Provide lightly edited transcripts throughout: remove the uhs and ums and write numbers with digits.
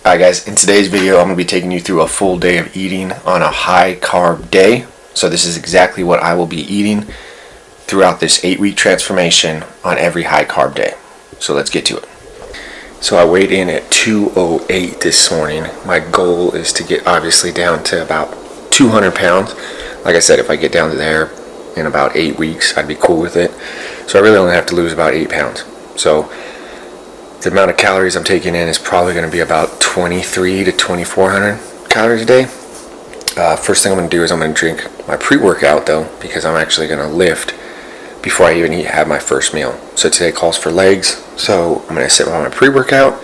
Alright guys, in today's video I'm going to be taking you through a full day of eating on a high carb day. So this is exactly what I will be eating throughout this 8-week transformation on every high carb day. So let's get to it. So I weighed in at 208 this morning. My goal is to get obviously down to about 200 pounds. Like I said, if I get down to there in about 8 weeks, I'd be cool with it. So I really only have to lose about 8 pounds. So the amount of calories I'm taking in is probably going to be about 23 to 2400 calories a day. First thing I'm going to do is I'm going to drink my pre-workout though, because I'm actually going to lift before I even have my first meal. So today calls for legs, so I'm going to sit on my pre-workout,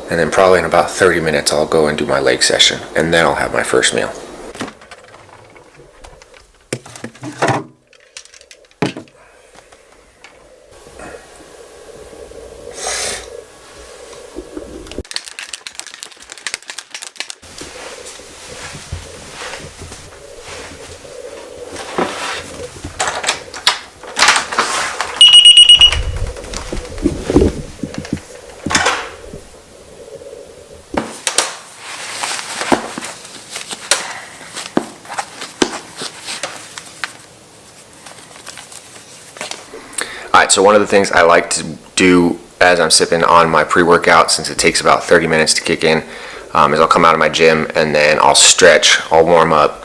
and then probably in about 30 minutes I'll go and do my leg session, and then I'll have my first meal. Alright, so one of the things I like to do as I'm sipping on my pre-workout, since it takes about 30 minutes to kick in, is I'll come out of my gym and then I'll stretch, I'll warm up,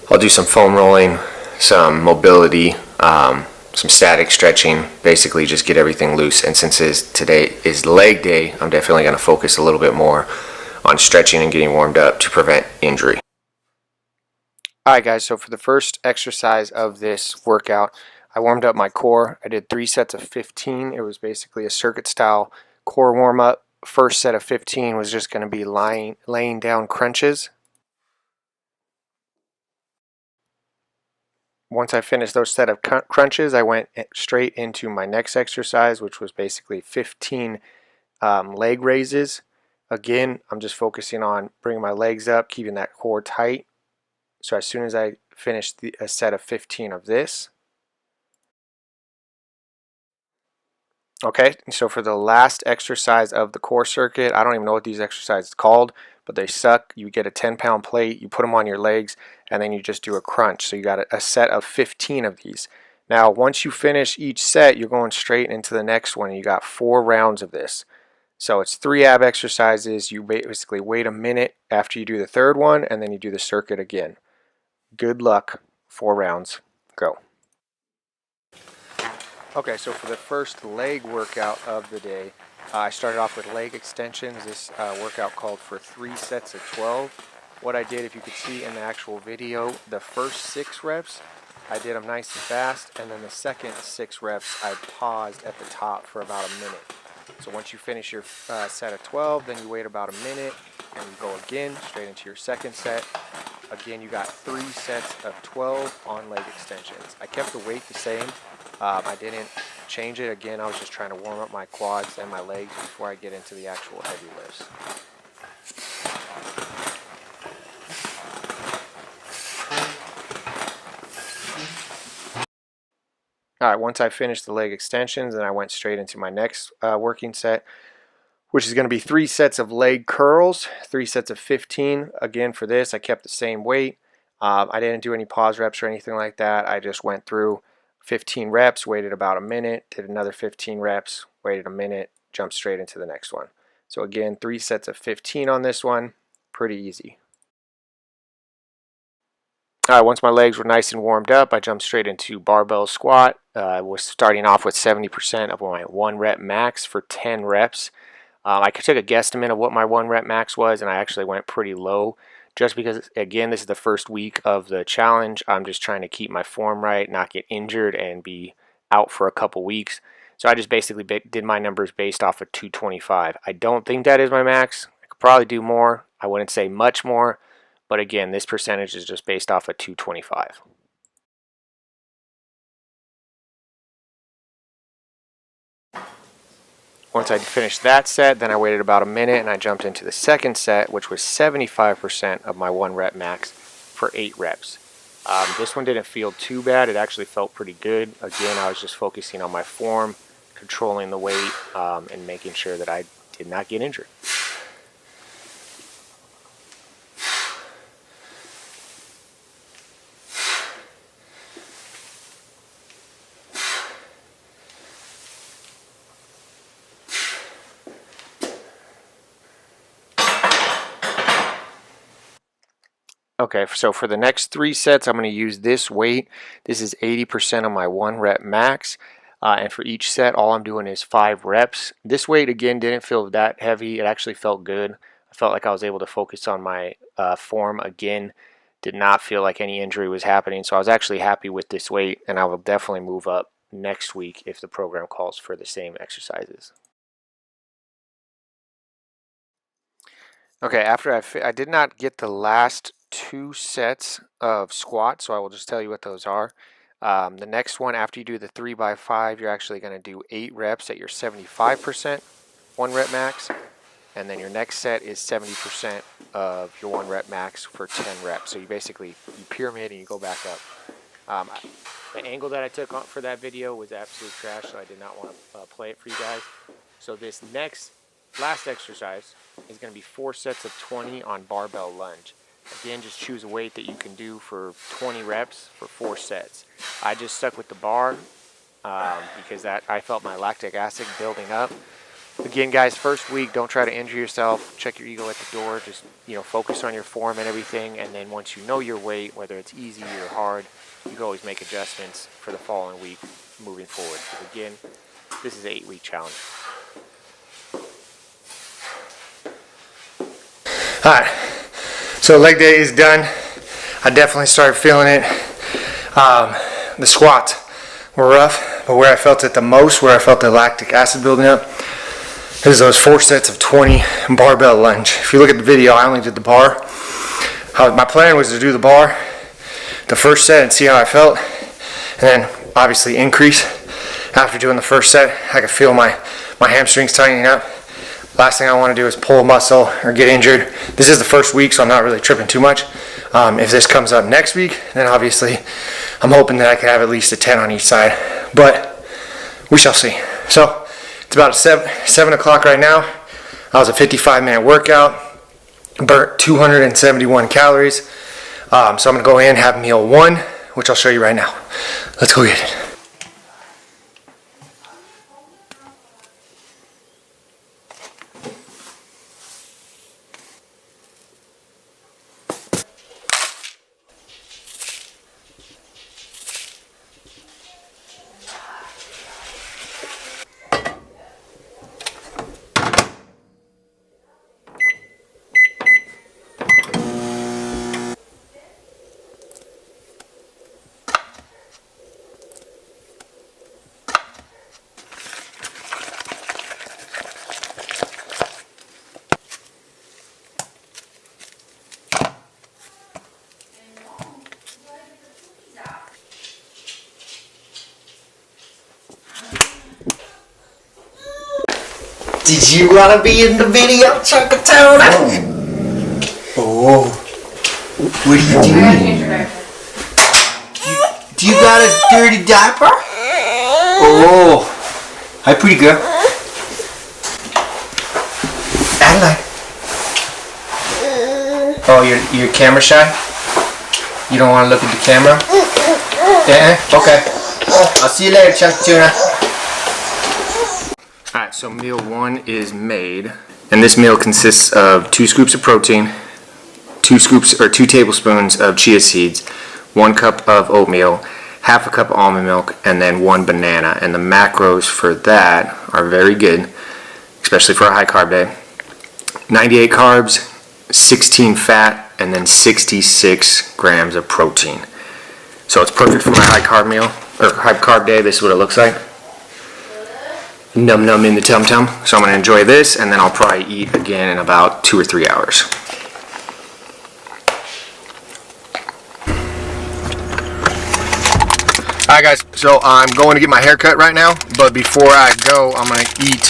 I'll do some foam rolling, some mobility, some static stretching, basically just get everything loose. And since today is leg day, I'm definitely going to focus a little bit more on stretching and getting warmed up to prevent injury. Alright guys, so for the first exercise of this workout, I warmed up my core. I did 3 sets of 15. It was basically a circuit style core warm up. First set of 15 was just going to be laying down crunches. Once I finished those set of crunches, I went straight into my next exercise, which was basically 15 leg raises. Again, I'm just focusing on bringing my legs up, keeping that core tight. So as soon as I finish a set of 15 of this, okay, so for the last exercise of the core circuit, I don't even know what these exercises are called, but they suck. You get a 10-pound plate, you put them on your legs, and then you just do a crunch. So you got a set of 15 of these. Now, once you finish each set, you're going straight into the next one, and you got 4 rounds of this. So it's 3 ab exercises. You basically wait a minute after you do the third one, and then you do the circuit again. Good luck. 4 rounds. Go. Okay, so for the first leg workout of the day, I started off with leg extensions. This workout called for 3 sets of 12. What I did, if you could see in the actual video, the first 6 reps, I did them nice and fast, and then the second 6 reps, I paused at the top for about a minute. So once you finish your set of 12, then you wait about a minute, and you go again, straight into your second set. Again, you got 3 sets of 12 on leg extensions. I kept the weight the same. I didn't change it. Again, I was just trying to warm up my quads and my legs before I get into the actual heavy lifts. Alright, once I finished the leg extensions, then I went straight into my next working set, which is going to be 3 sets of leg curls, 3 sets of 15. Again, for this, I kept the same weight. I didn't do any pause reps or anything like that. I just went through 15 reps, waited about a minute, did another 15 reps, waited a minute, jumped straight into the next one. So again, 3 sets of 15 on this one, pretty easy. Alright, once my legs were nice and warmed up, I jumped straight into barbell squat. I was starting off with 70% of my 1 rep max for 10 reps. I took a guesstimate of what my 1 rep max was, and I actually went pretty low. Just because, again, this is the first week of the challenge. I'm just trying to keep my form right, not get injured, and be out for a couple weeks. So I just basically did my numbers based off of 225. I don't think that is my max. I could probably do more. I wouldn't say much more. But again, this percentage is just based off of 225. Once I finished that set, then I waited about a minute and I jumped into the second set, which was 75% of my 1 rep max for 8 reps. This one didn't feel too bad. It actually felt pretty good. Again, I was just focusing on my form, controlling the weight and making sure that I did not get injured. Okay, so for the next 3 sets, I'm going to use this weight. This is 80% of my 1 rep max. And for each set, all I'm doing is 5 reps. This weight, again, didn't feel that heavy. It actually felt good. I felt like I was able to focus on my form again. Did not feel like any injury was happening. So I was actually happy with this weight, and I will definitely move up next week if the program calls for the same exercises. Okay, after I did not get the last 2 sets of squats, so I will just tell you what those are. The next one, after you do the 3x5, you're actually going to do 8 reps at your 75% 1 rep max, and then your next set is 70% of your 1 rep max for 10 reps. So you basically pyramid and you go back up. The angle that I took for that video was absolute trash, so I did not want to play it for you guys. So this last exercise is going to be 4 sets of 20 on barbell lunge. Again, just choose a weight that you can do for 20 reps for 4 sets. I just stuck with the bar because I felt my lactic acid building up. Again, guys, first week, don't try to injure yourself. Check your ego at the door. Just focus on your form and everything. And then once you know your weight, whether it's easy or hard, you can always make adjustments for the following week moving forward. Because again, this is an 8-week challenge. Alright, so leg day is done. I definitely started feeling it. The squats were rough, but where I felt it the most, where I felt the lactic acid building up, is those 4 sets of 20 barbell lunge. If you look at the video, I only did the bar. My plan was to do the bar, the first set, and see how I felt, and then obviously increase. After doing the first set, I could feel my hamstrings tightening up. Last thing I want to do is pull a muscle or get injured. This is the first week, so I'm not really tripping too much. If this comes up next week, then obviously I'm hoping that I could have at least a 10 on each side, but we shall see. So it's about 7 o'clock right now. That was a 55-minute workout, burnt 271 calories. So I'm going to go in and have meal 1, which I'll show you right now. Let's go get it. Did you want to be in the video, Chuckatown? Oh. What are you doing? Do you got a dirty diaper? Oh. Hi, pretty girl. Adelaide. Oh, you're camera shy? You don't want to look at the camera? Yeah? Okay. I'll see you later, Chunk Tuna. Alright, so meal 1 is made, and this meal consists of 2 scoops of protein, 2 tablespoons of chia seeds, 1 cup of oatmeal, half a cup of almond milk, and then 1 banana. And the macros for that are very good, especially for a high carb day. 98 carbs, 16 fat, and then 66 grams of protein. So it's perfect for my high carb meal, or high carb day. This is what it looks like. Num num in the tum tum. So I'm going to enjoy this, and then I'll probably eat again in about 2 or 3 hours. Alright guys, so I'm going to get my hair cut right now, but before I go, I'm going to eat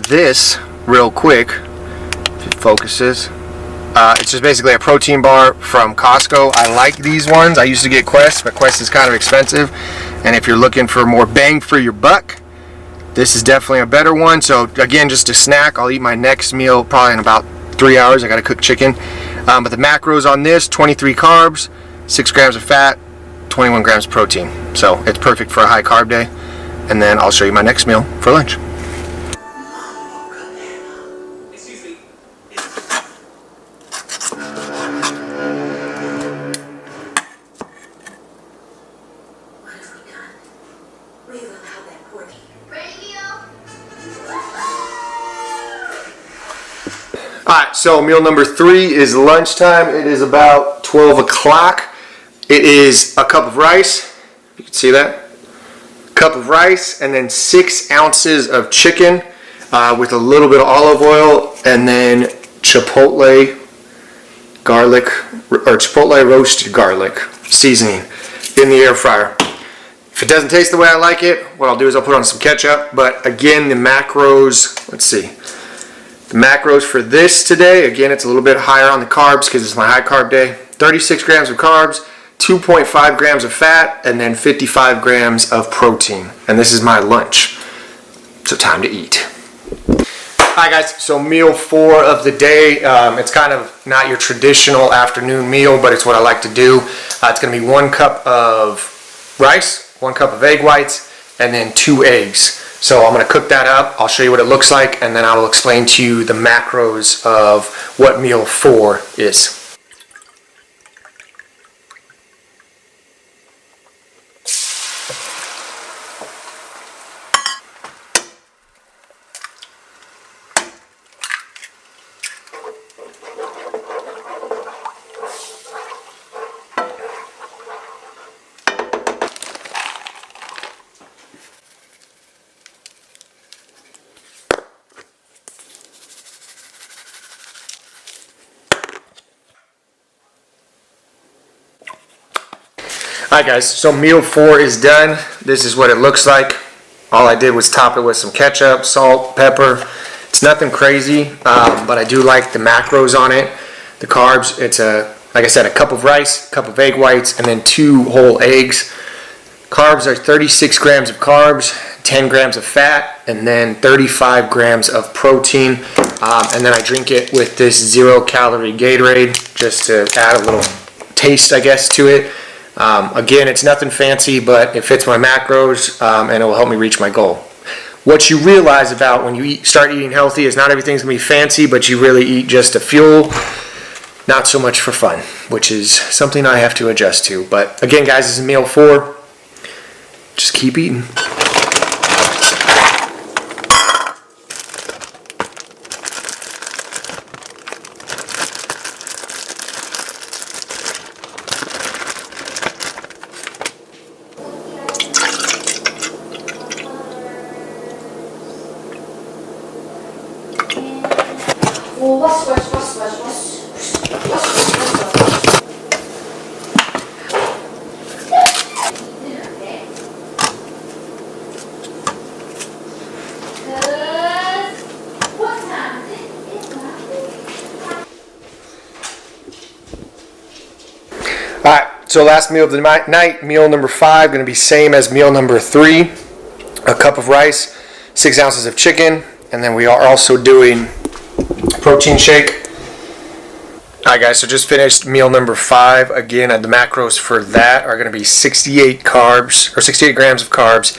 this real quick. If it focuses. It's just basically a protein bar from Costco. I like these ones. I used to get Quest, but Quest is kind of expensive. And if you're looking for more bang for your buck, This is definitely a better one. So again, just a snack. I'll eat my next meal probably in about 3 hours. I gotta cook chicken. But the macros on this, 23 carbs, 6 grams of fat, 21 grams of protein. So it's perfect for a high carb day. And then I'll show you my next meal for lunch. Alright, so meal number 3 is lunchtime. It is about 12 o'clock. It is a cup of rice. You can see that. Cup of rice and then 6 ounces of chicken with a little bit of olive oil and then chipotle garlic or chipotle roasted garlic seasoning in the air fryer. If it doesn't taste the way I like it, what I'll do is I'll put on some ketchup. But again, the macros, let's see. The macros for this today, again, it's a little bit higher on the carbs because it's my high carb day. 36 grams of carbs, 2.5 grams of fat, and then 55 grams of protein. And this is my lunch. So time to eat. Hi guys, so meal 4 of the day. It's kind of not your traditional afternoon meal, but it's what I like to do. It's going to be 1 cup of rice, 1 cup of egg whites, and then 2 eggs. So I'm going to cook that up. I'll show you what it looks like, and then I will explain to you the macros of what meal 4 is. Alright guys, so meal 4 is done. This is what it looks like. All I did was top it with some ketchup, salt, pepper. It's nothing crazy, but I do like the macros on it. The carbs, it's like I said, a cup of rice, a cup of egg whites, and then 2 whole eggs. Carbs are 36 grams of carbs, 10 grams of fat, and then 35 grams of protein. And then I drink it with this 0-calorie Gatorade just to add a little taste, I guess, to it. Again, it's nothing fancy, but it fits my macros and it will help me reach my goal. What you realize about when you start eating healthy is not everything's going to be fancy, but you really eat just to fuel, not so much for fun, which is something I have to adjust to. But again, guys, this is meal 4. Just keep eating. Alright, so last meal of the night, meal number 5, going to be same as meal number 3. A cup of rice, 6 ounces of chicken, and then we are also doing protein shake. Alright guys, so just finished meal number 5. Again, the macros for that are going to be 68 carbs, or 68 grams of carbs,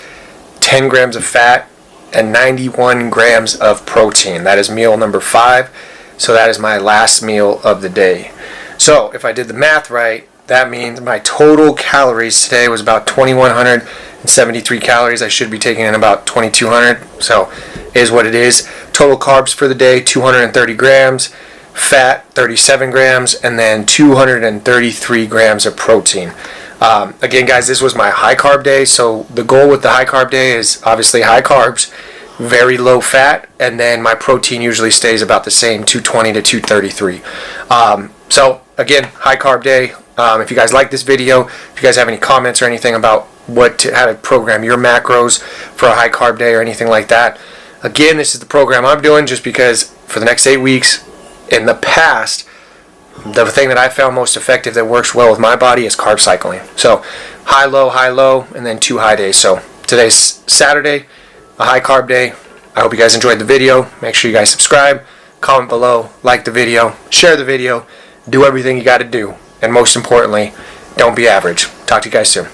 10 grams of fat, and 91 grams of protein. That is meal number 5. So that is my last meal of the day. So if I did the math right, that means my total calories today was about 2,173 calories. I should be taking in about 2,200. So it is what it is. Total carbs for the day, 230 grams. Fat, 37 grams. And then 233 grams of protein. Again, guys, this was my high carb day. So the goal with the high carb day is obviously high carbs, very low fat. And then my protein usually stays about the same, 220 to 233. So again, high carb day. If you guys like this video, if you guys have any comments or anything about how to program your macros for a high carb day or anything like that, again, this is the program I'm doing just because for the next 8 weeks, in the past, the thing that I found most effective that works well with my body is carb cycling. So high, low, and then 2 high days. So today's Saturday, a high carb day. I hope you guys enjoyed the video. Make sure you guys subscribe, comment below, like the video, share the video, do everything you got to do. And most importantly, don't be average. Talk to you guys soon.